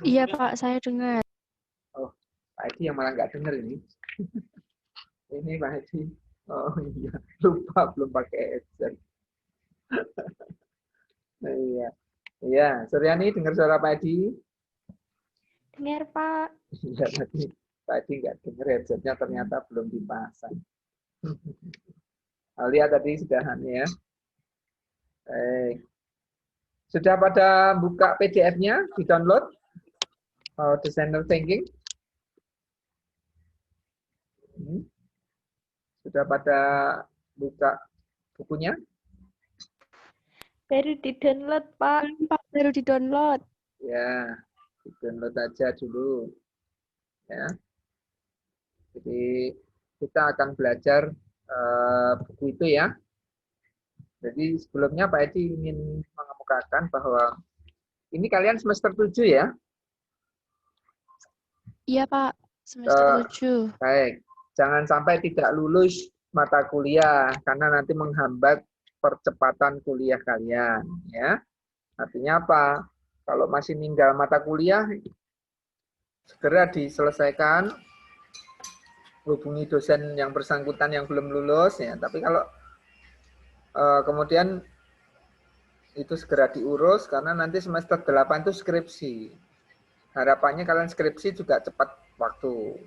Iya Pak, saya dengar. Oh, Pak Edi yang malah nggak dengar ini. Ini Pak Edi. Oh iya, lupa belum pakai headset. Iya, iya. Suryani dengar suara Pak Edi? Dengar Pak. Iya tadi Pak Edi nggak dengar headsetnya ternyata belum dipasang. Lihat tadi sudah ya. Baik. Sudah pada buka PDF-nya, di-download? Designer Thinking? Sudah pada buka bukunya? Baru di-download Pak. Baru di-download. Ya, di-download aja dulu. Ya. Jadi kita akan belajar buku itu ya. Jadi sebelumnya Pak Edi ingin mengemukakan bahwa ini kalian semester 7 ya? Iya Pak, semester 7. Baik, jangan sampai tidak lulus mata kuliah karena nanti menghambat percepatan kuliah kalian ya. Artinya apa? Kalau masih ninggal mata kuliah segera diselesaikan, hubungi dosen yang bersangkutan yang belum lulus ya. Tapi kalau kemudian itu segera diurus karena nanti semester 8 itu skripsi. Harapannya kalian skripsi juga cepat waktu.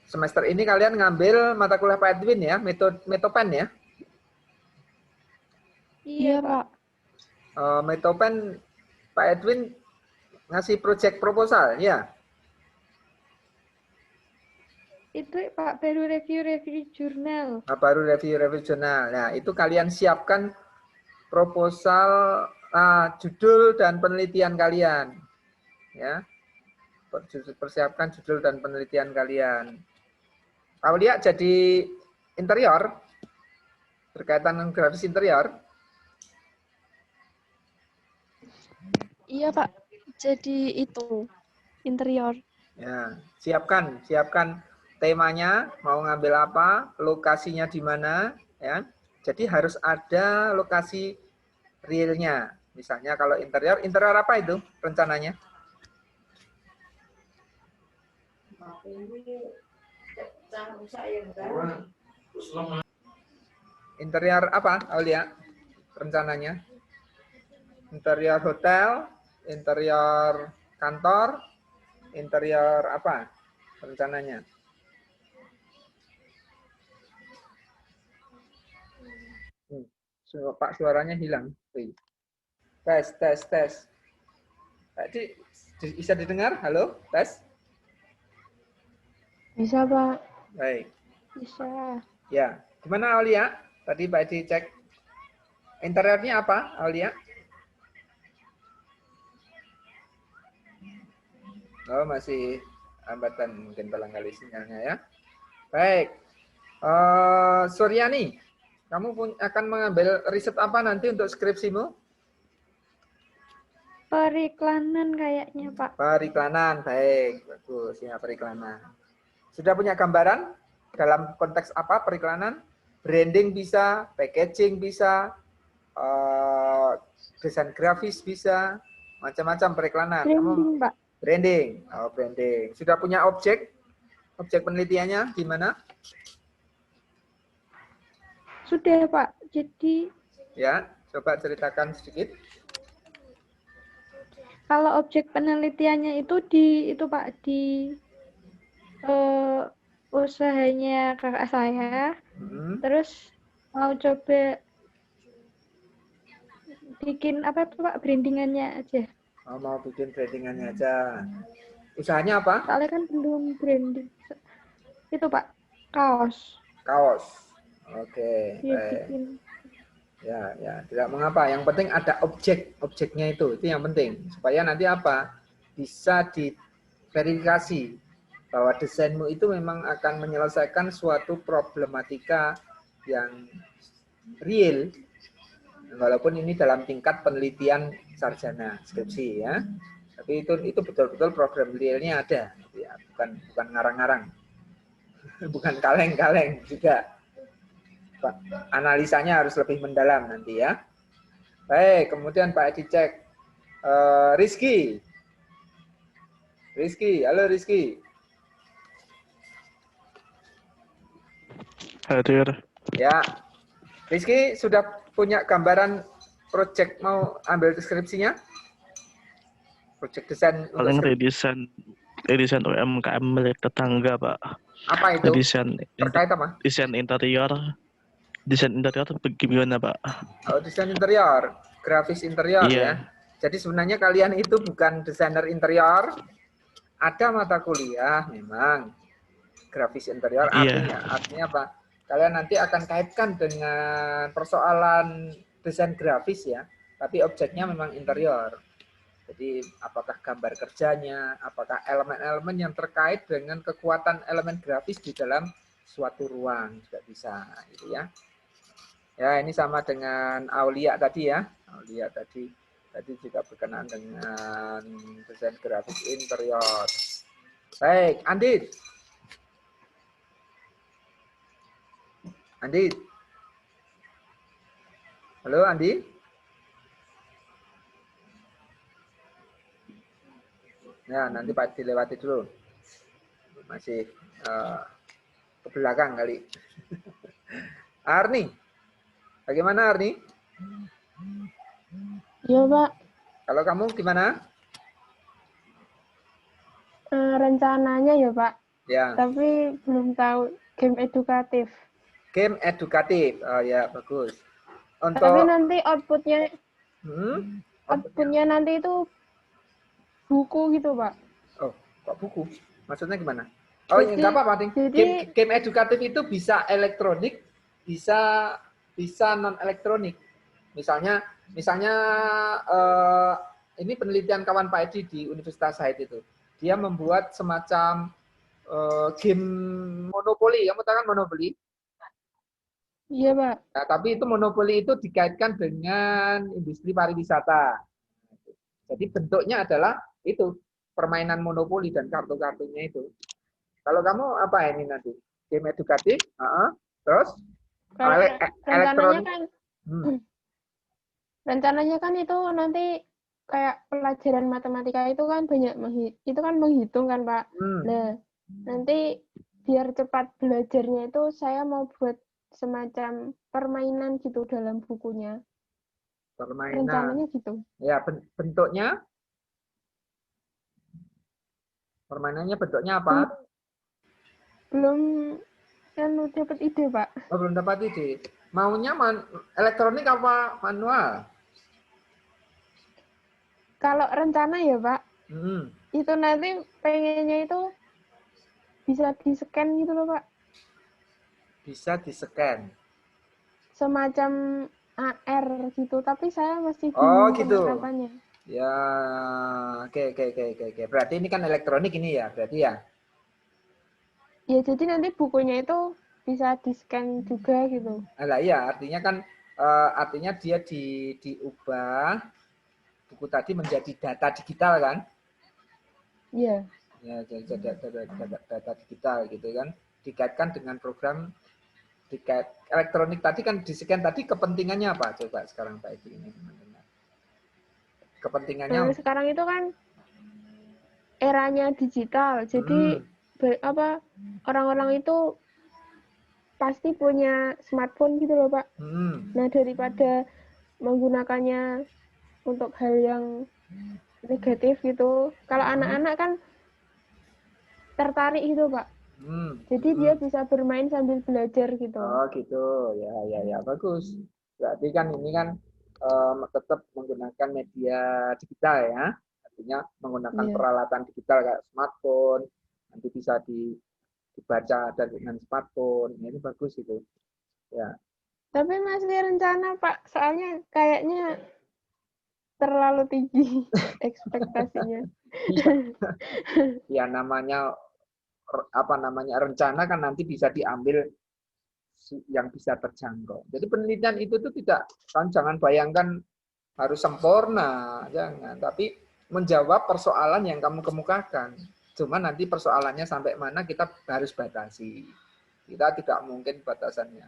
Semester ini kalian ngambil mata kuliah Pak Edwin ya, Metopen ya. Iya Pak. Metopen Pak Edwin ngasih project proposal ya. Itu Pak baru review jurnal. Baru review jurnal. Nah, itu kalian siapkan proposal, judul dan penelitian kalian. Ya. Persiapkan judul dan penelitian kalian. Aulia jadi interior berkaitan dengan grafis interior. Iya Pak, jadi itu interior. Ya, siapkan temanya, mau ngambil apa, lokasinya di mana, ya. Jadi harus ada lokasi realnya. Misalnya kalau interior apa itu rencananya? Interior apa, Aulia? Rencananya? Interior hotel, interior kantor, interior apa rencananya? Pak suaranya hilang. Tes. Tadi bisa didengar? Halo, tes? Bisa Pak. Baik. Bisa. Ya, gimana Aulia? Tadi Pak Edi cek interiornya apa, Aulia? Oh, masih hambatan mungkin barangkali sinyalnya ya. Baik. Suryani, kamu akan mengambil riset apa nanti untuk skripsimu? Periklanan kayaknya Pak. Periklanan, baik. Bagus, ya periklanan. Sudah punya gambaran dalam konteks apa periklanan? Branding bisa, packaging bisa, desain grafis bisa, macam-macam periklanan. Branding Pak. Branding. Oh, branding. Sudah punya objek penelitiannya gimana? Sudah Pak. Jadi ya, coba ceritakan sedikit. Kalau objek penelitiannya itu Pak di usahanya kakak saya. Terus mau coba bikin apa itu Pak, brandingannya aja. Oh, mau bikin brandingannya aja. Usahanya apa? Soalnya kan belum branding. Itu Pak, kaos. Oke, baik. Bikin. Ya, tidak mengapa. Yang penting ada objeknya itu yang penting. Supaya nanti apa? Bisa diverifikasi bahwa desainmu itu memang akan menyelesaikan suatu problematika yang real, walaupun ini dalam tingkat penelitian sarjana skripsi ya. Tapi itu betul-betul program realnya ada, ya, bukan ngarang-ngarang, bukan kaleng-kaleng juga. Analisanya harus lebih mendalam nanti ya. Baik, kemudian Pak Edi cek Rizky. Rizky, halo Rizky. Hadir. Ya, Rizky sudah punya gambaran project mau ambil deskripsinya? Project desain untuk Paling skripsi. redesign UMKM milik tetangga, Pak. Apa itu? Desain Terkait apa? desain interior. Desain interior gimana, Pak? Oh, desain interior, grafis interior ya. Iya. Jadi sebenarnya kalian itu bukan desainer interior. Ada mata kuliah memang grafis interior, Iya. artinya apa? Kalian nanti akan kaitkan dengan persoalan desain grafis ya, tapi objeknya memang interior. Jadi apakah gambar kerjanya, apakah elemen-elemen yang terkait dengan kekuatan elemen grafis di dalam suatu ruang juga bisa gitu ya. Ya, ini sama dengan Aulia tadi ya. Aulia tadi juga berkenaan dengan desain grafis interior. Baik, Andi. Andi. Halo, Andi. Ya, nanti Pak dilewati dulu. Masih ke belakang kali. Arni. Bagaimana Arni? Iya, Pak. Kalau kamu gimana? Rencananya ya, Pak. Ya. Tapi belum tahu game edukatif. Game edukatif. Oh ya, bagus. Tapi nanti outputnya nanti itu buku gitu, Pak. Oh, kok buku? Maksudnya gimana? Oh, Jadi, enggak apa-apa, Ding. Jadi Game edukatif itu bisa elektronik, bisa non elektronik. Misalnya ini penelitian kawan Pak Edi di Universitas Said itu. Dia membuat semacam game monopoli. Kamu tahu kan monopoli? Iya, Pak. Nah, tapi itu monopoli itu dikaitkan dengan industri pariwisata. Jadi bentuknya adalah itu permainan monopoli dan kartu-kartunya itu. Kalau kamu apa ini nanti? Game edukatif, terus Kalau rencananya elektronik. kan rencananya kan itu nanti kayak pelajaran matematika itu kan banyak menghitung kan, Pak. Nah, nanti biar cepat belajarnya itu saya mau buat semacam permainan gitu dalam bukunya. Permainan. Rencananya gitu. Ya, bentuknya? Permainannya bentuknya apa? Belum dapat ide, Pak. Oh, belum dapat ide. Maunya elektronik apa manual? Kalau rencana ya, Pak, itu nanti pengennya itu bisa di-scan gitu loh, Pak. Bisa di-scan. Semacam AR gitu, tapi saya masih Oh, bingung gitu. penerapannya. Ya, oke. Berarti ini kan elektronik ini ya, berarti ya? Ya, jadi nanti bukunya itu bisa di-scan juga gitu. Nah, iya, artinya kan artinya dia diubah buku tadi menjadi data digital kan? Iya. Ya, jadi data digital gitu kan, dikaitkan dengan program elektronik tadi kan di-scan tadi kepentingannya apa coba sekarang Pak Edi ini teman-teman? Kepentingannya sekarang itu kan eranya digital, jadi orang-orang itu pasti punya smartphone gitu loh, Pak. Nah, daripada menggunakannya untuk hal yang negatif gitu, kalau anak-anak kan tertarik gitu, Pak. Jadi dia bisa bermain sambil belajar gitu. Oh gitu, ya bagus. Berarti kan ini kan tetap menggunakan media digital ya, artinya menggunakan peralatan digital kayak smartphone, nanti bisa dibaca dengan smartphone, ini bagus itu. Ya. Tapi masih rencana Pak, soalnya kayaknya terlalu tinggi ekspektasinya. Ya namanya rencana kan nanti bisa diambil yang bisa terjangkau. Jadi penelitian itu tuh jangan bayangkan harus sempurna, jangan. Tapi menjawab persoalan yang kamu kemukakan. Cuma nanti persoalannya sampai mana kita harus batasi. Kita tidak mungkin batasannya.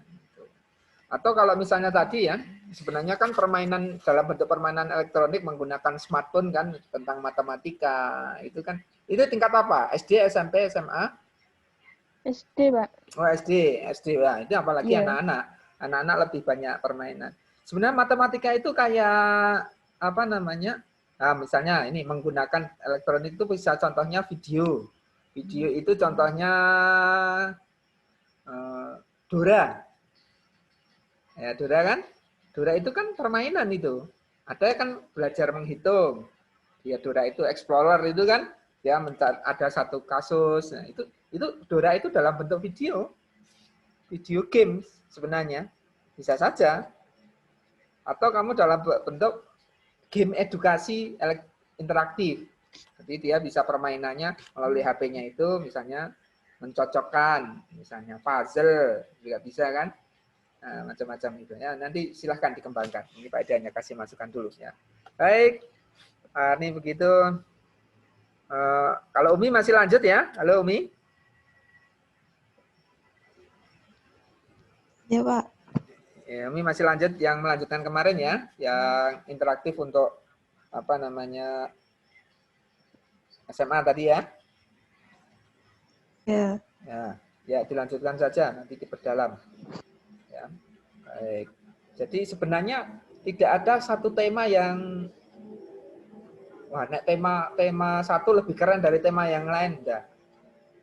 Atau kalau misalnya tadi ya, sebenarnya kan permainan dalam bentuk permainan elektronik menggunakan smartphone kan tentang matematika. Itu tingkat apa? SD, SMP, SMA? SD, Pak. Oh, SD. Wah, itu apalagi Iya. anak-anak. Anak-anak lebih banyak permainan. Sebenarnya matematika itu kayak apa namanya? Nah, misalnya ini menggunakan elektronik itu bisa contohnya video. Video itu contohnya Dora. Ya, Dora kan? Dora itu kan permainan itu. Ada kan belajar menghitung. Dia Dora itu explorer itu kan, dia ada satu kasus. Nah, itu Dora itu dalam bentuk video. Video games sebenarnya. Bisa saja. Atau kamu dalam bentuk game edukasi interaktif. Jadi dia bisa permainannya melalui HP-nya itu misalnya mencocokkan, misalnya puzzle juga bisa kan. Nah, macam-macam itu ya. Nanti silahkan dikembangkan. Ini Pak Edi hanya kasih masukan dulu ya. Baik, ini begitu. Kalau Umi masih lanjut ya. Halo Umi. Ya Pak. Ya, Umi masih lanjut yang melanjutkan kemarin ya, yang interaktif untuk apa namanya SMA tadi ya. Ya. Ya dilanjutkan saja nanti diperdalam. Ya, baik. Jadi sebenarnya tidak ada satu tema yang tema satu lebih keren dari tema yang lain, enggak.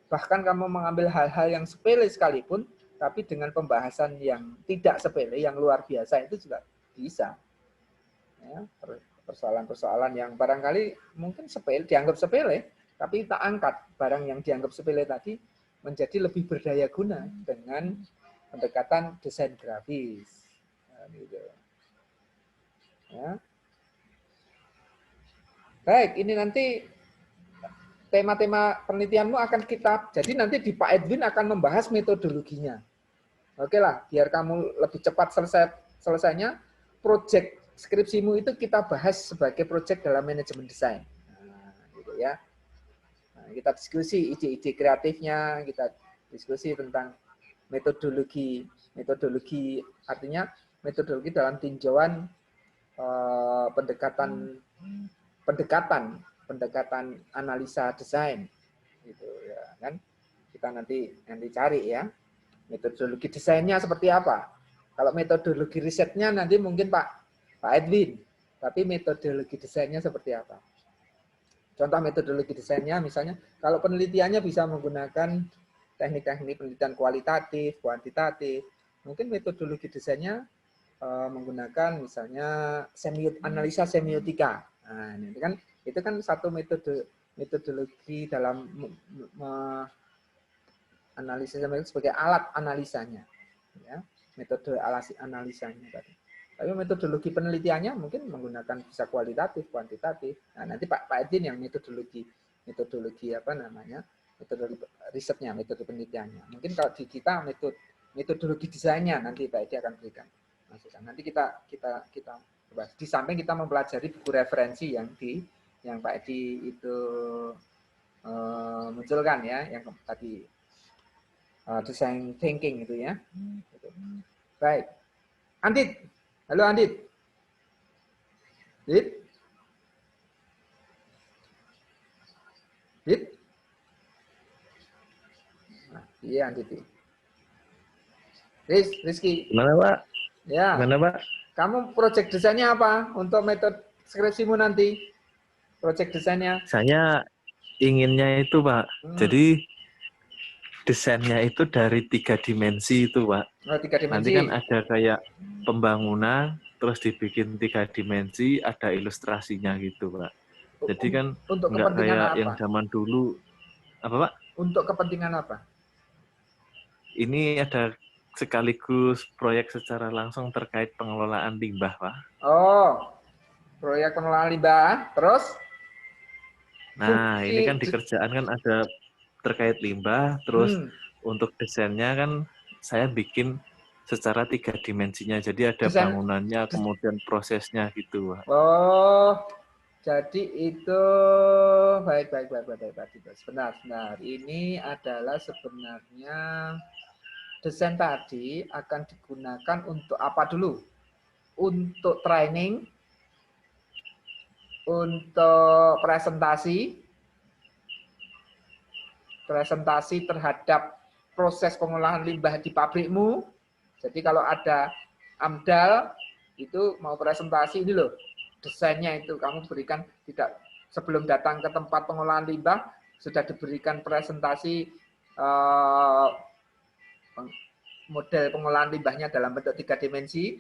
Bahkan kamu mengambil hal-hal yang sepele sekalipun, tapi dengan pembahasan yang tidak sepele, yang luar biasa itu juga bisa. Ya, persoalan-persoalan yang barangkali mungkin sepele, dianggap sepele, tapi tak angkat barang yang dianggap sepele tadi menjadi lebih berdaya guna dengan pendekatan desain grafis. Nah, gitu. Ya. Baik, ini nanti tema-tema penelitianmu akan jadi nanti di Pak Edwin akan membahas metodologinya. Oke lah, biar kamu lebih cepat selesainya, proyek skripsimu itu kita bahas sebagai proyek dalam manajemen desain. Nah, gitu ya. Nah, kita diskusi ide-ide kreatifnya, kita diskusi tentang metodologi artinya metodologi dalam tinjauan pendekatan analisa desain gitu ya kan, kita nanti cari ya metodologi desainnya seperti apa. Kalau metodologi risetnya nanti mungkin Pak Edwin, tapi metodologi desainnya seperti apa. Contoh metodologi desainnya misalnya kalau penelitiannya bisa menggunakan teknik-teknik penelitian kualitatif, kuantitatif, mungkin metodologi desainnya menggunakan misalnya analisa semiotika. Nah, itu kan satu metodologi dalam analisis sebagai alat analisanya, ya, metode analisanya tadi. Tapi metodologi penelitiannya mungkin menggunakan bisa kualitatif, kuantitatif. Nah, nanti Pak Edwin yang metodologi apa namanya, metode risetnya, metode penelitiannya. Mungkin kalau di kita metodologi desainnya nanti Pak Edwin akan berikan. Nanti kita bahas. Di samping kita mempelajari buku referensi yang Pak Edi itu munculkan ya, yang tadi design thinking itu ya. Baik, Andit, halo Andit. Dit? Nah, iya Andit. Rizky. Gimana Pak? Ya. Gimana Pak? Kamu proyek desainnya apa untuk metode skripsimu nanti? Proyek desainnya? Saya inginnya itu Pak. Jadi desainnya itu dari 3 dimensi itu Pak. Oh, 3 dimensi. Nanti kan ada kayak pembangunan, terus dibikin 3 dimensi, ada ilustrasinya gitu Pak. Jadi kan untuk nggak kayak apa? yang zaman dulu. Apa Pak? Untuk kepentingan apa? Ini ada sekaligus proyek secara langsung terkait pengelolaan limbah Pak. Oh, proyek pengelolaan limbah, terus? Nah, ini kan di kerjaan kan ada terkait limbah, terus untuk desainnya kan saya bikin secara 3 dimensinya. Jadi ada bangunannya, kemudian prosesnya gitu. Oh, jadi itu baik. Sebentar. Ini adalah sebenarnya desain tadi akan digunakan untuk apa dulu? Untuk training, untuk presentasi terhadap proses pengolahan limbah di pabrikmu. Jadi kalau ada AMDAL, itu mau presentasi ini loh, desainnya itu kamu berikan, tidak sebelum datang ke tempat pengolahan limbah, sudah diberikan presentasi model pengolahan limbahnya dalam bentuk 3 dimensi.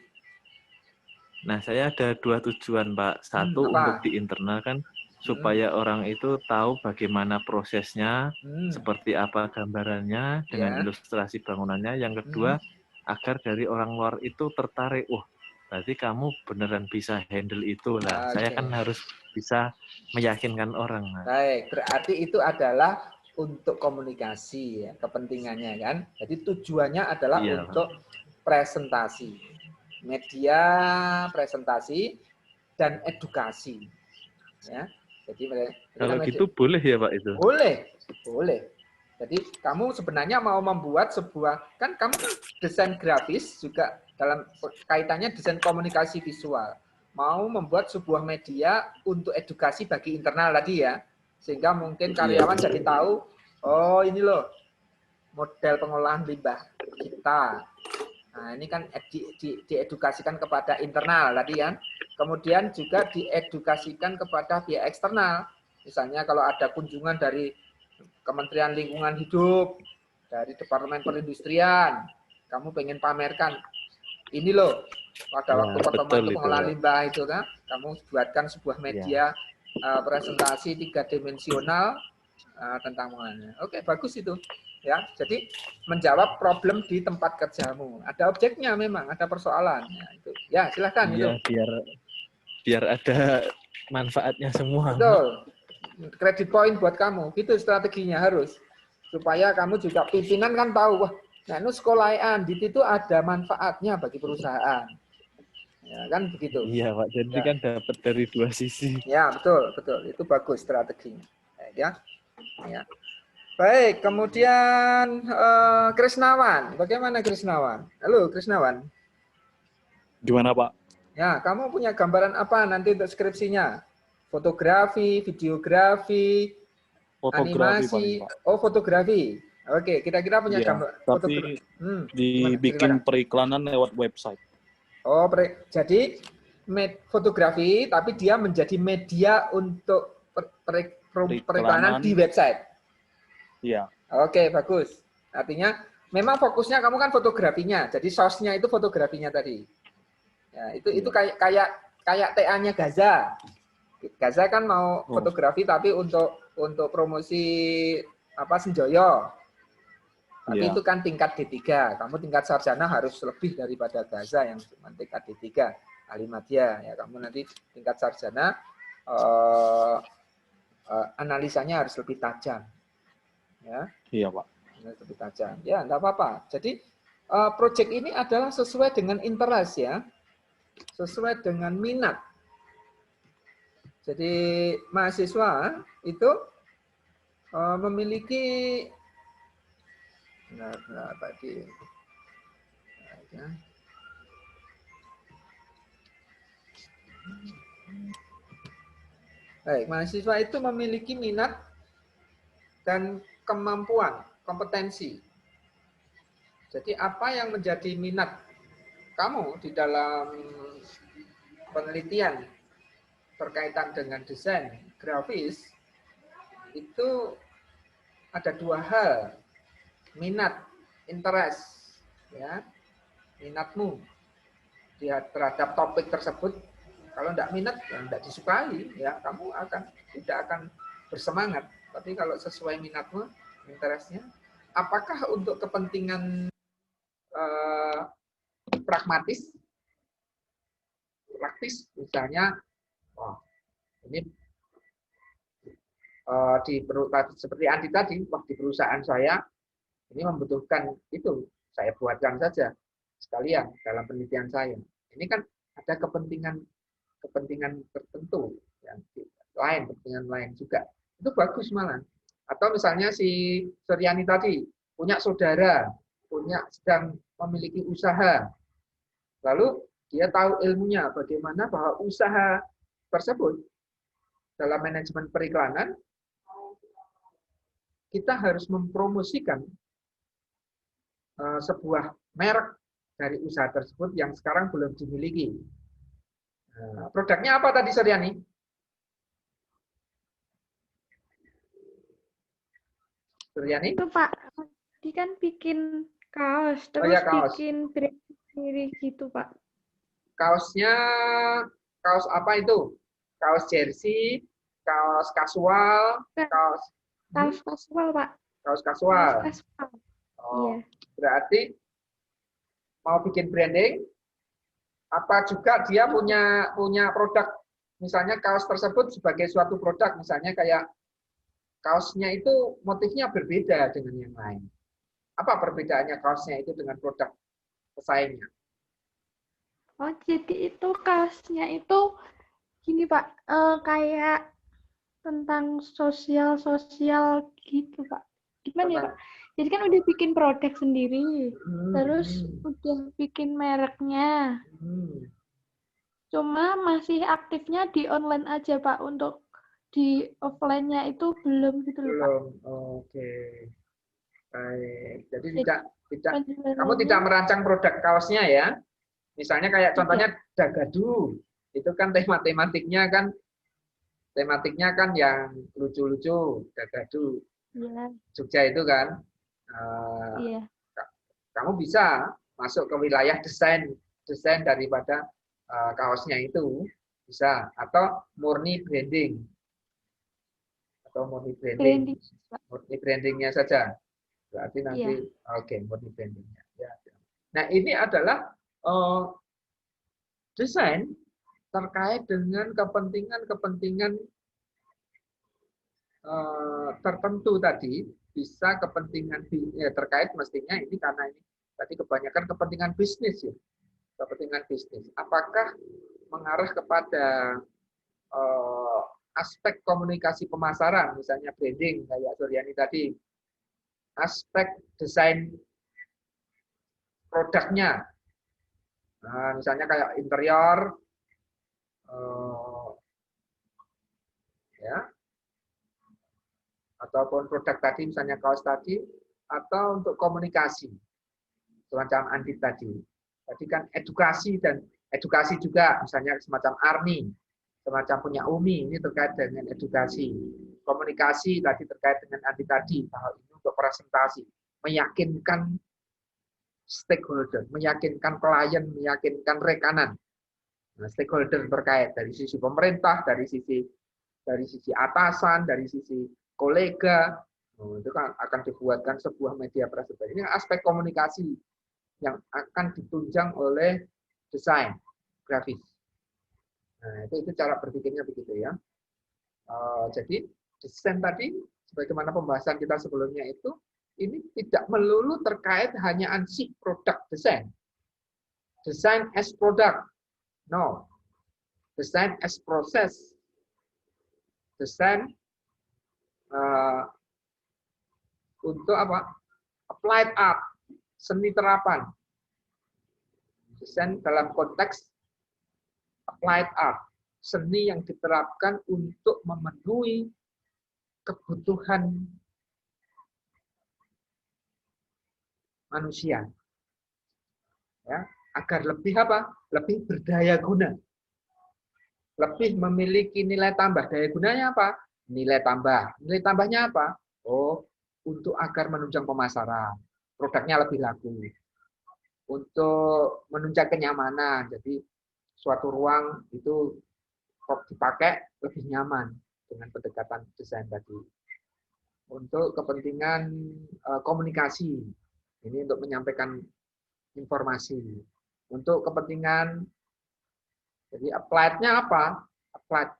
Nah, saya ada 2 tujuan, Pak. Satu untuk di internal kan, supaya orang itu tahu bagaimana prosesnya, seperti apa gambarannya, dengan ilustrasi bangunannya. Yang kedua, agar dari orang luar itu tertarik, wah, berarti kamu beneran bisa handle itu lah. Saya kan harus bisa meyakinkan orang. Baik, berarti itu adalah untuk komunikasi ya, kepentingannya kan. Jadi tujuannya adalah untuk presentasi, media presentasi dan edukasi. Ya, jadi kalau gitu boleh ya Pak itu? Boleh. Jadi kamu sebenarnya mau membuat sebuah, kan kamu desain grafis juga dalam kaitannya desain komunikasi visual. Mau membuat sebuah media untuk edukasi bagi internal tadi ya, sehingga mungkin karyawan jadi tahu, oh ini loh model pengolahan limbah kita. Nah ini kan diedukasikan kepada internal tadi kan. Kemudian juga diedukasikan kepada pihak eksternal. Misalnya kalau ada kunjungan dari Kementerian Lingkungan Hidup, dari Departemen Perindustrian, kamu pengen pamerkan, ini loh, pada waktu pertemuan pengolahan limbah itu kan, kamu buatkan sebuah media presentasi 3 dimensional tentang pengolahan. Oke, bagus itu. Ya, jadi menjawab problem di tempat kerjamu. Ada objeknya memang, ada persoalan. Ya, itu. Ya silahkan itu. Biar ada manfaatnya semua. Betul. Credit point buat kamu, gitu strateginya harus. Supaya kamu juga pimpinan kan tahu, wah, nah ini sekolahan itu ada manfaatnya bagi perusahaan. Ya kan begitu. Iya Pak, jadi kan dapat dari 2 sisi. Ya betul. Itu bagus strateginya. Ya. Baik, kemudian Krisnawan. Bagaimana Krisnawan? Halo Krisnawan. Gimana Pak? Ya, kamu punya gambaran apa nanti untuk skripsinya? Fotografi, videografi, animasi. Pak. Oh, fotografi. Oke, kira-kira punya gambar. Tapi dibikin periklanan lewat website. Oh, jadi fotografi, tapi dia menjadi media untuk periklanan di website. Iya. Oke, bagus. Artinya memang fokusnya kamu kan fotografinya, jadi source-nya itu fotografinya tadi. Ya, itu kayak TA-nya Gaza. Gaza kan mau fotografi tapi untuk promosi Senjoyo. Tapi itu kan tingkat D3. Kamu tingkat sarjana harus lebih daripada Gaza yang cuma tingkat D3. Alimadya ya, kamu nanti tingkat sarjana analisanya harus lebih tajam. Ya. Iya, Pak. Lebih tajam. Ya, enggak apa-apa. Jadi proyek ini adalah sesuai dengan interest ya. Sesuai dengan minat. Jadi mahasiswa itu memiliki Baik, mahasiswa itu memiliki minat dan kemampuan, kompetensi. Jadi apa yang menjadi minat kamu di dalam penelitian berkaitan dengan desain grafis, itu ada 2 hal. Minat, interest, ya, minatmu terhadap topik tersebut. Kalau tidak minat, ya tidak disukai, ya kamu tidak akan bersemangat. Tapi kalau sesuai minatmu, interestnya, apakah untuk kepentingan pragmatis, praktis, misalnya, ini seperti Andi tadi, di perusahaan saya ini membutuhkan itu, saya buatkan saja sekalian dalam penelitian saya. Ini kan ada kepentingan tertentu yang lain, kepentingan lain juga. Itu bagus malah. Atau misalnya si Suryani tadi punya saudara, sedang memiliki usaha. Lalu dia tahu ilmunya bagaimana bahwa usaha tersebut dalam manajemen periklanan kita harus mempromosikan sebuah merek dari usaha tersebut yang sekarang belum dimiliki. Produknya apa tadi, Suryani? Suryani? Itu Pak, tadi kan bikin kaos, terus kaos. bikin brand sendiri gitu Pak. Kaosnya, kaos apa itu? Kaos jersey, kaos kasual, kaos kasual Pak. Kaos kasual. Kaos kasual. Oh, iya. Berarti mau bikin branding, apa juga dia punya produk, misalnya kaos tersebut sebagai suatu produk, misalnya kayak kaosnya itu motifnya berbeda dengan yang lain. Apa perbedaannya kaosnya itu dengan produk pesaingnya? Oh, jadi itu kaosnya itu gini Pak, kayak tentang sosial gitu Pak. Gimana ya Pak? Jadi kan udah bikin produk sendiri, terus udah bikin mereknya. Cuma masih aktifnya di online aja Pak, untuk di offline-nya itu belum gitu loh Pak. Belum, oke. Baik, jadi kamu tidak merancang produk kaosnya ya? Misalnya kayak contohnya Dagadu, itu kan tematiknya kan yang lucu-lucu, Dagadu. Iya. Jogja itu kan. Iya. Kamu bisa masuk ke wilayah desain daripada kaosnya itu bisa, atau murni branding. Murni brandingnya saja. Berarti nanti oke, murni brandingnya. Ya. Nah, ini adalah desain terkait dengan kepentingan tertentu tadi, bisa kepentingan terkait mestinya ini karena ini tadi kebanyakan kepentingan bisnis ya, kepentingan bisnis. Apakah mengarah kepada aspek komunikasi pemasaran, misalnya branding kayak Suryani tadi, aspek desain produknya, nah, misalnya kayak interior, ya, ataupun produk tadi, misalnya kaos tadi, atau untuk komunikasi, semacam Andit tadi. Tadi kan edukasi juga, misalnya semacam Arni, semacam punya Umi, ini terkait dengan edukasi. Komunikasi tadi terkait dengan Andit tadi, bahwa ini untuk presentasi, meyakinkan stakeholder, meyakinkan klien, meyakinkan rekanan. Nah, stakeholder terkait dari sisi pemerintah, dari sisi atasan, dari sisi kolega, itu kan akan dibuatkan sebuah media presentasi. Ini aspek komunikasi yang akan ditunjang oleh desain grafis. Nah, itu cara berpikirnya begitu ya. Jadi desain tadi, sebagaimana pembahasan kita sebelumnya itu, ini tidak melulu terkait hanya ansih produk desain. Design as product. No. Design as process. Desain untuk apa? Applied art, seni terapan. Desain dalam konteks applied art, seni yang diterapkan untuk memenuhi kebutuhan manusia. Ya, agar lebih apa? Lebih berdaya guna. Lebih memiliki nilai tambah. Daya gunanya apa? Nilai tambah. Nilai tambahnya apa? Oh, untuk agar menunjang pemasaran. Produknya lebih laku. Untuk menunjang kenyamanan. Jadi suatu ruang itu dipakai lebih nyaman dengan pendekatan desain tadi. Untuk kepentingan komunikasi. Ini untuk menyampaikan informasi. Untuk kepentingan, jadi applied-nya apa? Applied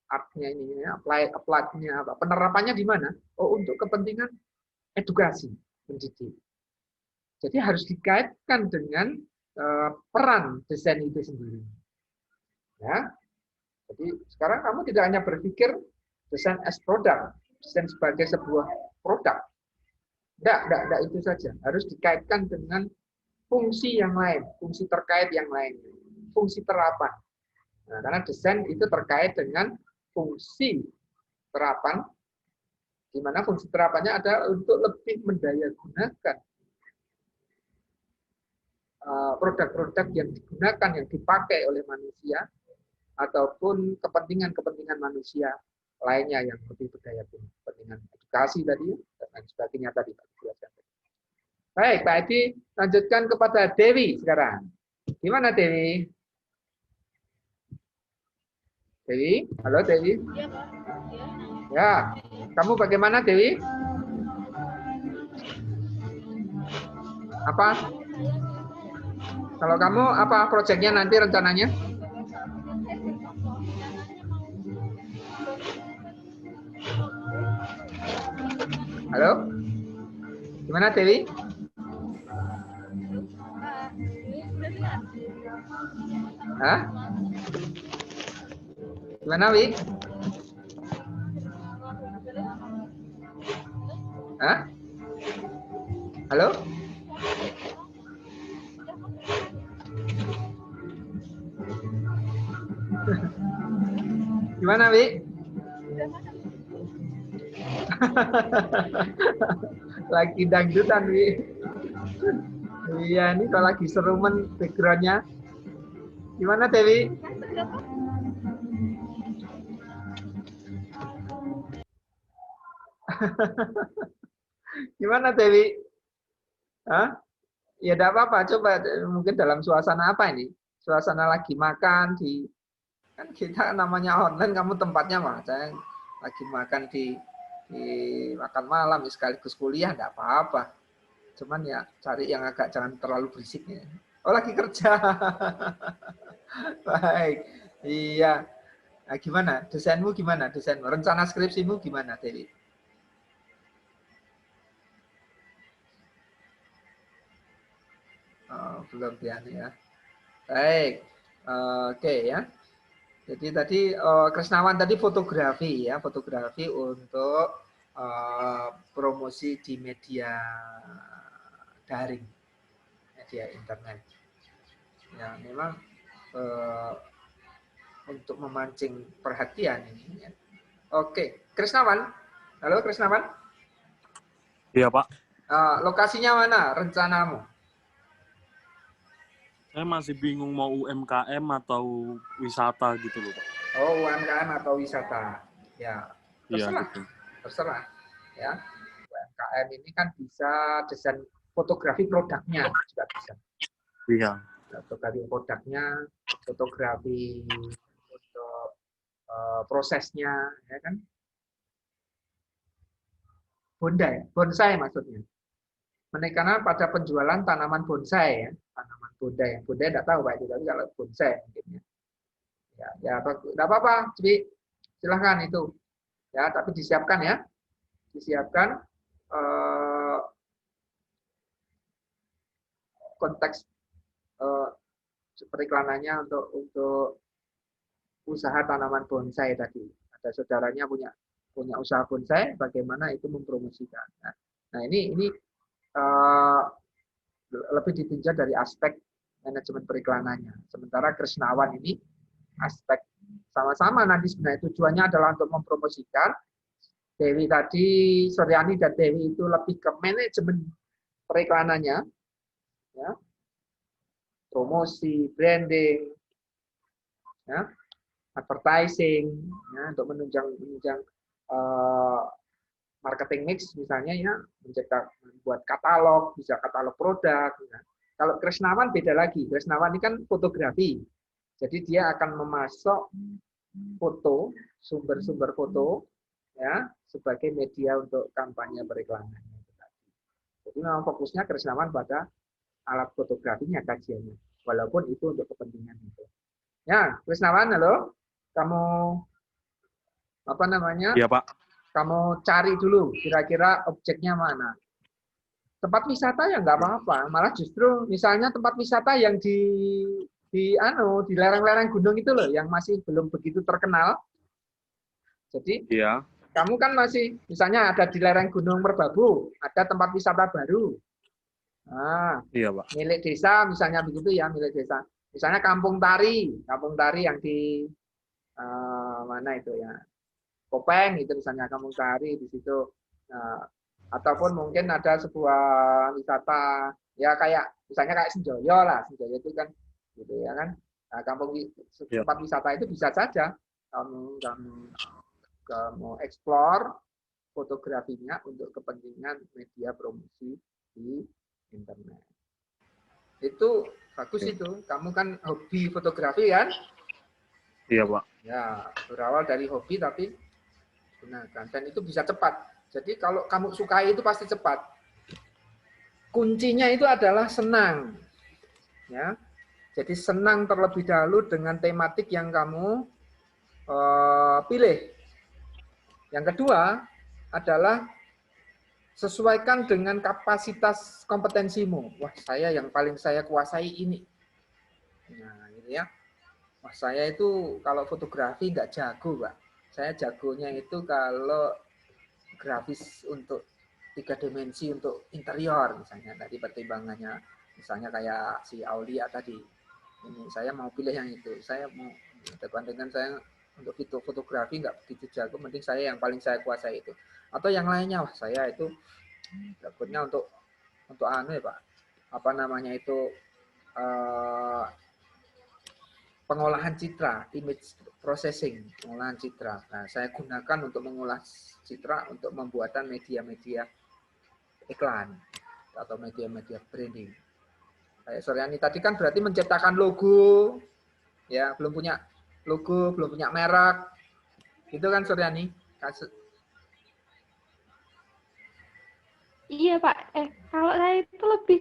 art-nya ini, applied-nya apa? Penerapannya di mana? Oh, untuk kepentingan edukasi, mendidik. Jadi harus dikaitkan dengan peran desain itu sendiri. Ya. Jadi sekarang kamu tidak hanya berpikir desain as product, desain sebagai sebuah produk, Enggak itu saja. Harus dikaitkan dengan fungsi yang lain, fungsi terkait yang lain, fungsi terapan. Nah, karena desain itu terkait dengan fungsi terapan, di mana fungsi terapannya adalah untuk lebih mendayagunakan produk-produk yang digunakan, yang dipakai oleh manusia, ataupun kepentingan-kepentingan manusia lainnya yang lebih berdaya guna, kepentingan edukasi tadi, dan lain sebagainya tadi. Baik, Pak Edi, lanjutkan kepada Dewi sekarang. Gimana Dewi? Dewi, halo Dewi. Iya, Pak. Ya, kamu bagaimana Dewi? Apa? Kalau kamu apa proyeknya nanti rencananya? Halo? Gimana Dewi? Hah? Gimana Wi? Hah? Halo? Gimana Wi? Lagi dangdutan Wi. Iya, ini kalau lagi serumen backgroundnya. Gimana Dewi? Gimana Dewi? Hah? Ya tidak apa-apa, coba mungkin dalam suasana apa ini? Suasana lagi makan di, kan kita namanya online, kamu tempatnya mah, saya lagi makan di makan malam sekaligus kuliah, tidak apa-apa. Cuman ya cari yang agak jangan terlalu berisik ya. Oh lagi kerja. Baik, iya. Nah, gimana? Desainmu gimana? Desainmu, rencana skripsimu gimana, Dewi? Oh, belum ya. Baik, oke ya. Jadi tadi Krisnawan tadi fotografi ya, fotografi untuk promosi di media daring, media internet. Ya memang untuk memancing perhatian ini. Ya. Oke, Krisnawan. Halo Krisnawan. Iya Pak. Lokasinya mana? Rencanamu? Saya masih bingung mau UMKM atau wisata gitu loh Pak. Oh UMKM atau wisata? Ya terserah. Iya, gitu. Terserah. Ya UMKM ini kan bisa desain fotografi produknya juga bisa. Iya. Fotografi produknya, fotografi untuk prosesnya, ya kan? Bonsai maksudnya. Karena pada penjualan tanaman bonsai ya, tanaman bonsai. Bonsai tidak tahu Pak itu, tapi kalau bonsai mungkin ya. Ya tidak apa-apa, jadi silahkan itu. Ya, tapi disiapkan ya, disiapkan konteks periklanannya untuk usaha tanaman bonsai tadi. Ada saudaranya punya usaha bonsai, bagaimana itu mempromosikan. Nah ini lebih ditinjau dari aspek manajemen periklanannya. Sementara Krisnawan ini aspek sama-sama nanti sebenarnya tujuannya adalah untuk mempromosikan. Dewi tadi, Suryani dan Dewi itu lebih ke manajemen periklanannya, ya, promosi, branding, ya, advertising, ya, untuk menunjang marketing mix misalnya ya, membuat katalog, bisa katalog produk. Ya. Kalau Krisnawan beda lagi. Krisnawan ini kan fotografi, jadi dia akan memasok foto, sumber-sumber foto, ya, sebagai media untuk kampanye periklanan. Jadi memang fokusnya Krisnawan pada alat fotografinya, kajiannya, walaupun itu untuk kepentingan itu. Ya, Krisnawan, halo, kamu apa namanya? Iya Pak. Kamu cari dulu kira-kira objeknya mana. Tempat wisata ya nggak apa-apa, malah justru misalnya tempat wisata yang di lereng-lereng gunung itu loh, yang masih belum begitu terkenal. Jadi iya, kamu kan masih, misalnya ada di lereng Gunung Merbabu, ada tempat wisata baru. Nah, Iya, Pak. milik desa misalnya begitu ya, milik desa. Misalnya Kampung Tari yang di mana itu ya, Kopeng itu misalnya Kampung Tari di situ. Ataupun mungkin ada sebuah wisata ya kayak misalnya kayak Senjoyo lah, Senjoyo itu kan gitu ya kan. Nah, tempat wisata itu bisa saja kamu explore fotografinya untuk kepentingan media promosi di internet. Itu bagus itu. Kamu kan hobi fotografi kan? Iya, Pak. Ya, berawal dari hobi tapi gunakan. Dan itu bisa cepat. Jadi kalau kamu sukai itu pasti cepat. Kuncinya itu adalah senang. Ya. Jadi senang terlebih dahulu dengan tematik yang kamu pilih. Yang kedua adalah sesuaikan dengan kapasitas kompetensimu. Wah, yang paling saya kuasai ini. Nah, gitu ya. Wah, saya itu kalau fotografi nggak jago, Pak. Saya jagonya itu kalau grafis untuk 3 dimensi untuk interior misalnya. Tadi pertimbangannya misalnya kayak si Aulia tadi. Ini saya mau pilih yang itu. Saya mau dengan saya untuk fotografi nggak begitu jago, mending saya yang paling saya kuasai itu. Atau yang lainnya, wah saya itu jagonya untuk anu ya Pak, apa namanya itu pengolahan citra, image processing, pengolahan citra. Nah, saya gunakan untuk mengolah citra untuk pembuatan media-media iklan atau media-media branding. Kayak Suryani tadi kan berarti menciptakan logo, ya belum punya logo, belum punya merek, gitu kan Suryani? Iya Pak, kalau saya itu lebih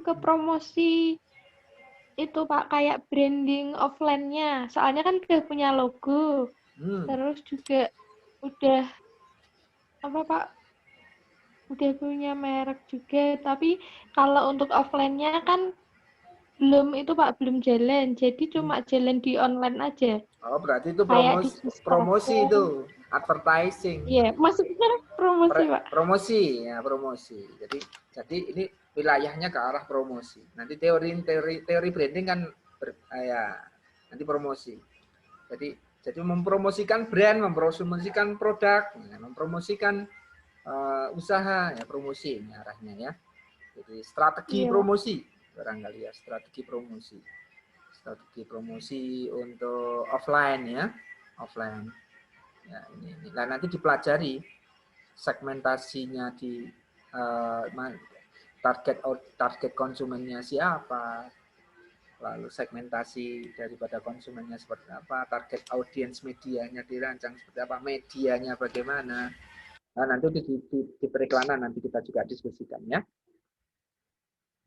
ke promosi itu Pak, kayak branding offline-nya. Soalnya kan udah punya logo, terus juga udah apa Pak? Udah punya merek juga. Tapi kalau untuk offline-nya kan belum itu Pak, belum jalan. Jadi cuma jalan di online aja. Oh, berarti itu promosi itu, advertising. Iya, maksudnya promosi, Pak. Promosi, ya promosi. Jadi ini wilayahnya ke arah promosi. Nanti teori branding kan ya nanti promosi. Jadi mempromosikan brand, mempromosikan produk, mempromosikan usaha, ya promosi ini arahnya ya. Jadi strategi promosi barangkali ya, strategi promosi untuk offline ya, offline. Ya, ini. Nah, nanti dipelajari segmentasinya di target konsumennya siapa, lalu segmentasi daripada konsumennya seperti apa, target audiens medianya dirancang seperti apa, medianya bagaimana. Nah, nanti di periklanan nanti kita juga diskusikan ya.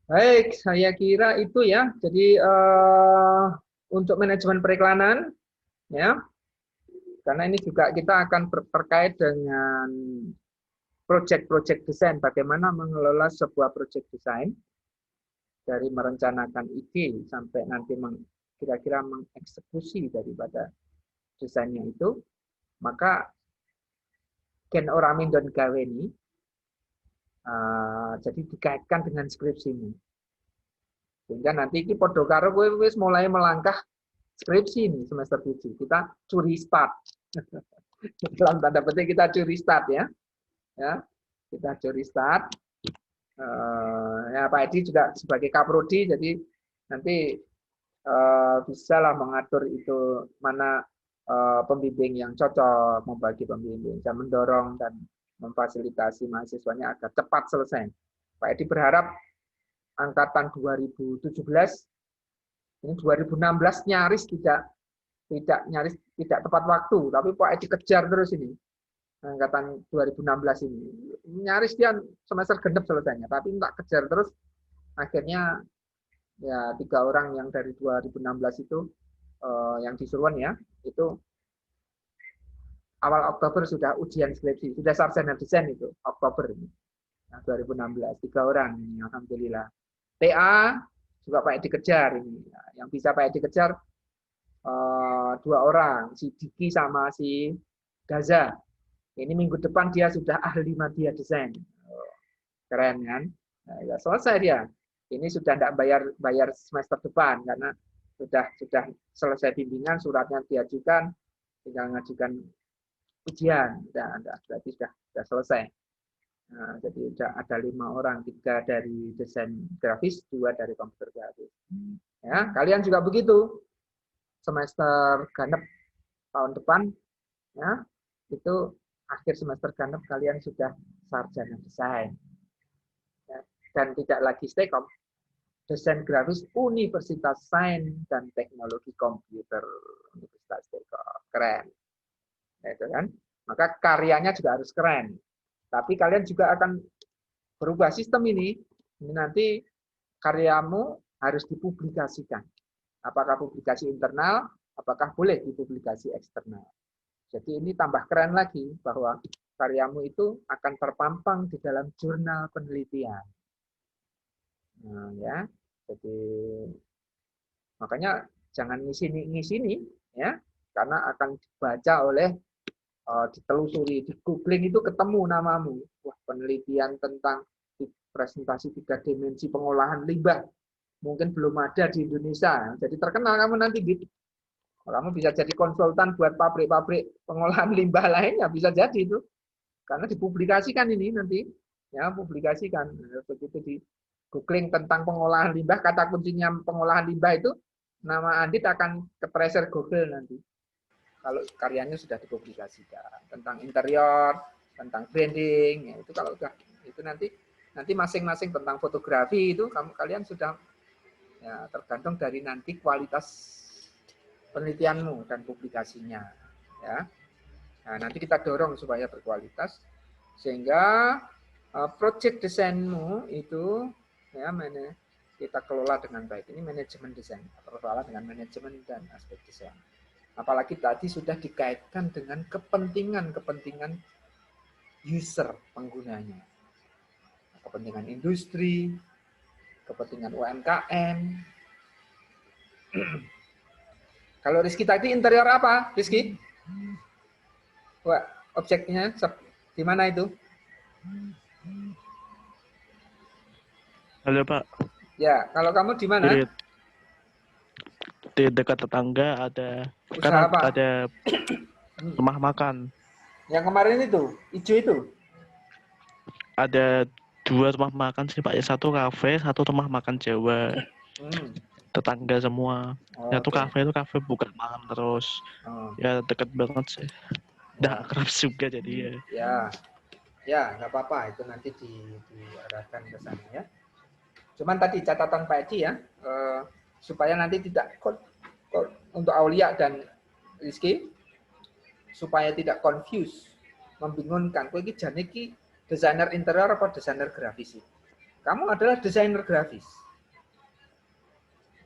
Baik, saya kira itu ya. Jadi untuk manajemen periklanan ya. Karena ini juga kita akan terkait dengan project desain, bagaimana mengelola sebuah project desain dari merencanakan ide sampai nanti kira-kira mengeksekusi daripada desainnya itu. Maka Ken Oramin dan Gaweni jadi dikaitkan dengan skripsimu. Sehingga nanti ini podo karo kowe wis mulai melangkah skripsi ini semester 7. Kita curi start. Dalam tanda petik kita curi start ya. Ya. Kita curi start. Ya Pak Edi juga sebagai Kaprodi, jadi nanti bisa lah mengatur itu mana pembimbing yang cocok, membagi pembimbing, dan mendorong dan memfasilitasi mahasiswanya agar cepat selesai. Pak Edi berharap angkatan 2017 ini 2016 nyaris tidak tepat waktu, tapi Pak Edi kejar terus ini. Angkatan 2016 ini nyaris dia semester genep selesainya, tapi tak kejar terus, akhirnya ya 3 orang yang dari 2016 itu yang disuruhan ya, itu awal Oktober sudah ujian skripsi, sudah sarjana desain itu Oktober ini. Nah, 2016 3 orang ini, alhamdulillah. TA juga Pak Edi kejar ini, yang bisa Pak Edi kejar 2 orang, si Diki sama si Gaza. Ini minggu depan dia sudah ahli media desain. Keren kan? Nah, ya selesai dia. Ini sudah tidak bayar semester depan karena sudah selesai bimbingan, suratnya diajukan, tinggal mengajukan ujian. Berarti sudah selesai. Nah, jadi sudah ada 5 orang, 3 dari desain grafis, 2 dari komputer grafis. Ya, kalian juga begitu. Semester genep tahun depan, ya, itu akhir semester genep kalian sudah sarjana desain. Ya, dan tidak lagi Stekom, desain grafis Universitas Sains dan Teknologi Komputer Universitas Stekom. Keren. Ya, itu kan? Maka karyanya juga harus keren. Tapi kalian juga akan berubah sistem ini nanti karyamu harus dipublikasikan. Apakah publikasi internal, apakah boleh dipublikasi eksternal. Jadi ini tambah keren lagi bahwa karyamu itu akan terpampang di dalam jurnal penelitian. Nah, ya. Jadi makanya jangan ngisi-ngisi ya, karena akan dibaca oleh ditelusuri, di googling itu ketemu namamu. Wah, penelitian tentang presentasi 3 dimensi pengolahan limbah. Mungkin belum ada di Indonesia. Jadi terkenal kamu nanti gitu. Kamu bisa jadi konsultan buat pabrik-pabrik pengolahan limbah lainnya, bisa jadi itu. Karena dipublikasikan ini nanti. Ya, publikasikan. Begitu di googling tentang pengolahan limbah, kata kuncinya pengolahan limbah itu, nama Andit akan ke tracer Google nanti. Kalau karyanya sudah dipublikasikan tentang interior, tentang branding, ya itu kalau udah itu nanti masing-masing tentang fotografi itu kalian sudah ya tergantung dari nanti kualitas penelitianmu dan publikasinya ya. Nah, nanti kita dorong supaya berkualitas sehingga project desainmu itu ya kita kelola dengan baik. Ini manajemen desain, persoalan dengan manajemen dan aspek desain. Apalagi tadi sudah dikaitkan dengan kepentingan user penggunanya. Kepentingan industri, kepentingan UMKM. Kalau Rizky tadi interior apa, Rizky? Wah, objeknya di mana itu? Halo Pak. Ya, kalau kamu di mana? Di dekat tetangga ada usaha apa? Ada rumah makan. Yang kemarin itu, hijau itu? Ada 2 rumah makan sih Pak. Satu kafe, satu rumah makan Jawa. Tetangga semua. Satu kafe itu kafe buka malam terus. Ya dekat banget sih. Udah akrab juga jadi ya. Ya, nggak apa-apa itu nanti diarahkan ke sana ya. Cuman tadi catatan Pak Edi ya, supaya nanti tidak untuk Aulia dan Rizky, supaya tidak confuse, membingungkan. Kowe iki jane iki desainer interior apa desainer grafis? Kamu adalah desainer grafis.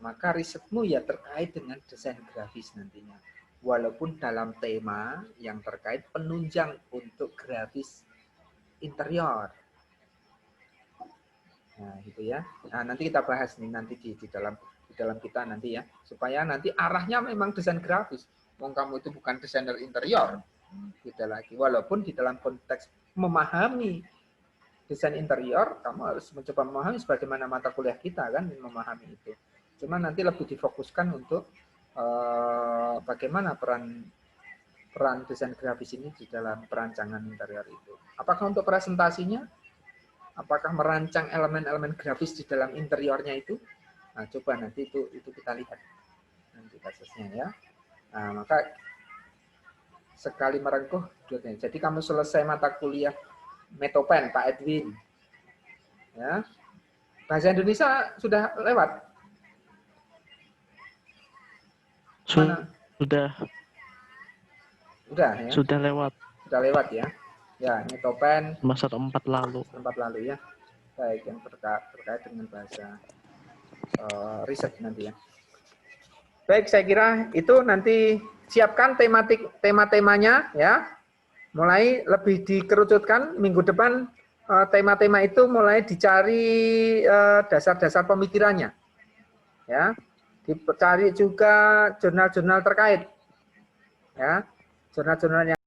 Maka risetmu ya terkait dengan desain grafis nantinya. Walaupun dalam tema yang terkait penunjang untuk grafis interior. Nah, gitu ya. Nah, nanti kita bahas nih nanti di dalam kita nanti ya, supaya nanti arahnya memang desain grafis. Wong kamu itu bukan desainer interior. Beda lagi. Walaupun di dalam konteks memahami desain interior, kamu harus mencoba memahami sebagaimana mata kuliah kita kan memahami itu. Cuma nanti lebih difokuskan untuk bagaimana peran desain grafis ini di dalam perancangan interior itu. Apakah untuk presentasinya? Apakah merancang elemen-elemen grafis di dalam interiornya itu? Nah, coba nanti itu kita lihat nanti kasusnya ya. Nah, maka sekali merengkuh, jadi kamu selesai mata kuliah Metopen, Pak Edwin. Ya. Bahasa Indonesia sudah lewat? Mana? Sudah ya? Sudah lewat. Sudah lewat ya. Ya, Metopen semester 4 lalu. Ya. Baik, yang terkait dengan bahasa riset nanti ya. Baik, saya kira itu nanti siapkan tema-temanya ya. Mulai lebih dikerucutkan minggu depan tema-tema itu mulai dicari dasar-dasar pemikirannya. Ya. Dicari juga jurnal-jurnal terkait. Ya. Jurnal-jurnal yang